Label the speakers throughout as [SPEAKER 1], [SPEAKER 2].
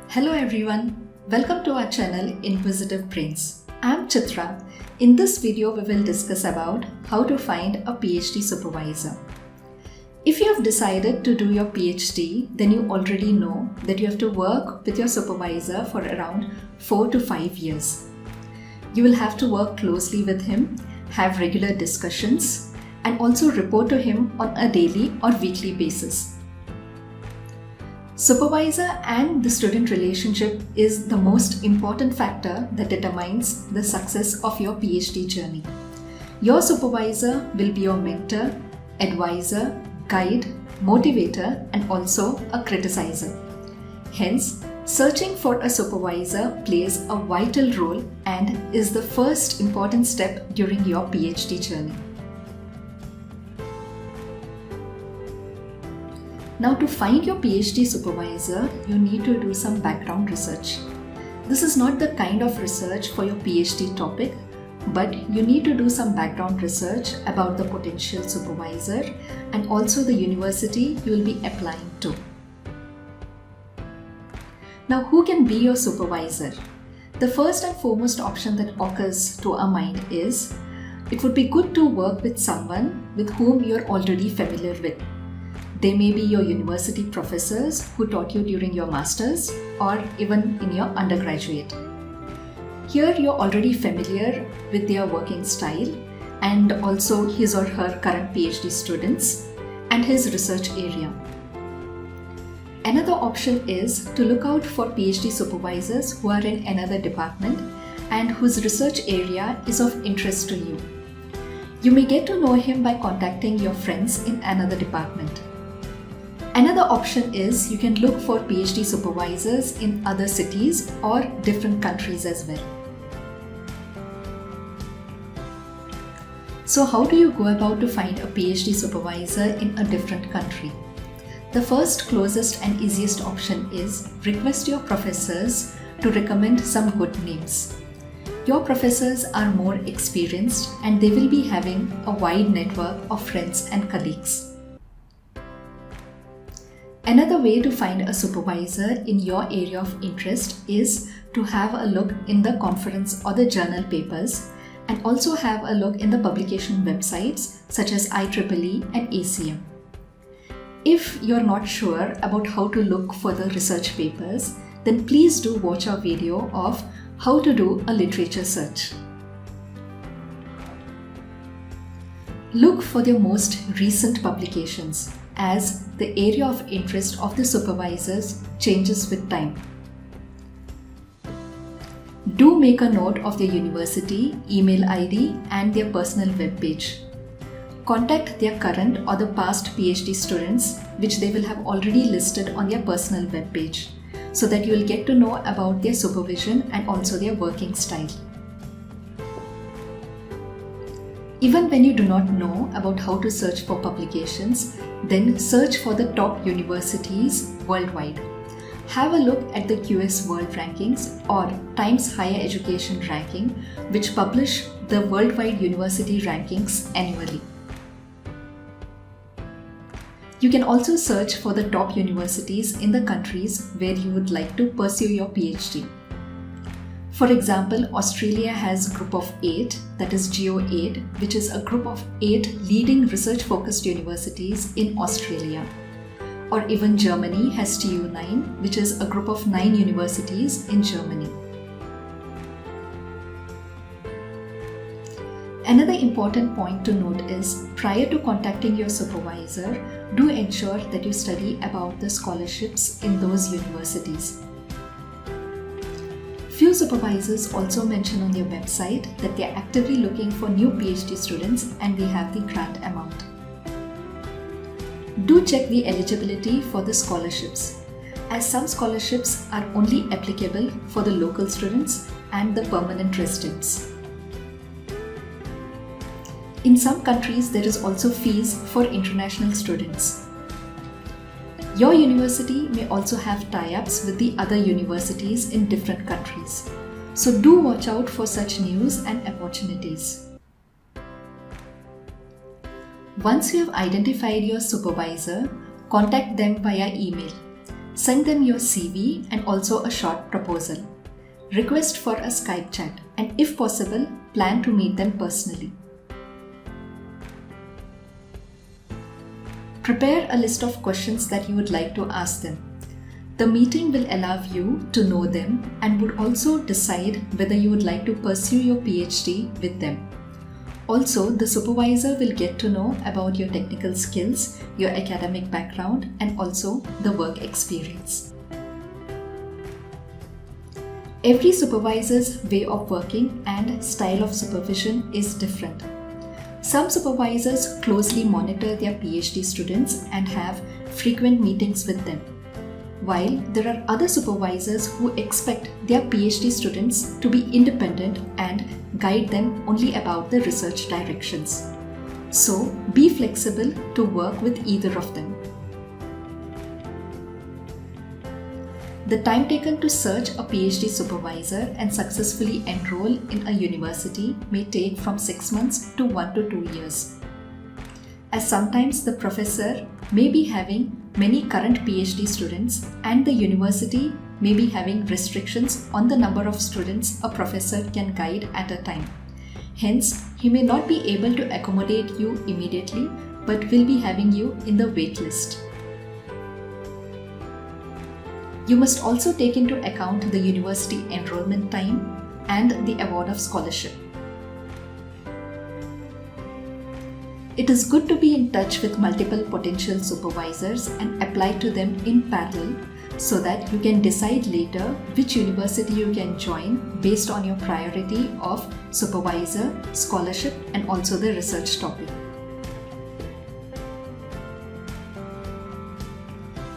[SPEAKER 1] Hello everyone, welcome to our channel Inquisitive Brains. I'm Chitra. In this video we will discuss about how to find a PhD supervisor. If you have decided to do your PhD, then you already know that you have to work with your supervisor for around 4 to 5 years. You will have to work closely with him, have regular discussions, and also report to him on a daily or weekly basis. Supervisor and the student relationship is the most important factor that determines the success of your PhD journey. Your supervisor will be your mentor, advisor, guide, motivator, and also a criticizer. Hence, searching for a supervisor plays a vital role and is the first important step during your PhD journey. Now, to find your PhD supervisor, you need to do some background research. This is not the kind of research for your PhD topic, but you need to do some background research about the potential supervisor and also the university you will be applying to. Now, who can be your supervisor? The first and foremost option that occurs to our mind is it would be good to work with someone with whom you're already familiar with. They may be your university professors who taught you during your masters or even in your undergraduate. Here you're already familiar with their working style and also his or her current PhD students and his research area. Another option is to look out for PhD supervisors who are in another department and whose research area is of interest to you. You may get to know him by contacting your friends in another department. Another option is you can look for PhD supervisors in other cities or different countries as well. So how do you go about to find a PhD supervisor in a different country? The first, closest and easiest option is request your professors to recommend some good names. Your professors are more experienced and they will be having a wide network of friends and colleagues. Another way to find a supervisor in your area of interest is to have a look in the conference or the journal papers and also have a look in the publication websites such as IEEE and ACM. If you're not sure about how to look for the research papers, then please do watch our video of how to do a literature search. Look for the most recent publications, as the area of interest of the supervisors changes with time. Do make a note of their university, email ID, and their personal web page. Contact their current or the past PhD students, which they will have already listed on their personal web page, so that you will get to know about their supervision and also their working style. Even when you do not know about how to search for publications, then search for the top universities worldwide. Have a look at the QS World Rankings or Times Higher Education Ranking, which publish the worldwide university rankings annually. You can also search for the top universities in the countries where you would like to pursue your PhD. For example, Australia has a group of 8, that is GEO8, which is a group of 8 leading research-focused universities in Australia. Or even Germany has TU9, which is a group of 9 universities in Germany. Another important point to note is, prior to contacting your supervisor, do ensure that you study about the scholarships in those universities. Few supervisors also mention on their website that they are actively looking for new PhD students and they have the grant amount. Do check the eligibility for the scholarships, as some scholarships are only applicable for the local students and the permanent residents. In some countries, there is also fees for international students. Your university may also have tie-ups with the other universities in different countries. So do watch out for such news and opportunities. Once you have identified your supervisor, contact them via email. Send them your CV and also a short proposal. Request for a Skype chat, and if possible, plan to meet them personally. Prepare a list of questions that you would like to ask them. The meeting will allow you to know them and would also decide whether you would like to pursue your PhD with them. Also, the supervisor will get to know about your technical skills, your academic background, and also the work experience. Every supervisor's way of working and style of supervision is different. Some supervisors closely monitor their PhD students and have frequent meetings with them, while there are other supervisors who expect their PhD students to be independent and guide them only about the research directions. So, be flexible to work with either of them. The time taken to search a PhD supervisor and successfully enroll in a university may take from 6 months to 1 to 2 years, as sometimes the professor may be having many current PhD students and the university may be having restrictions on the number of students a professor can guide at a time. Hence, he may not be able to accommodate you immediately but will be having you in the wait list. You must also take into account the university enrollment time and the award of scholarship. It is good to be in touch with multiple potential supervisors and apply to them in parallel so that you can decide later which university you can join based on your priority of supervisor, scholarship, and also the research topic.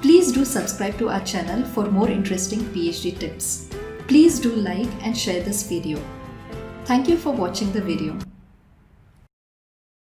[SPEAKER 1] Please do subscribe to our channel for more interesting PhD tips. Please do like and share this video. Thank you for watching the video.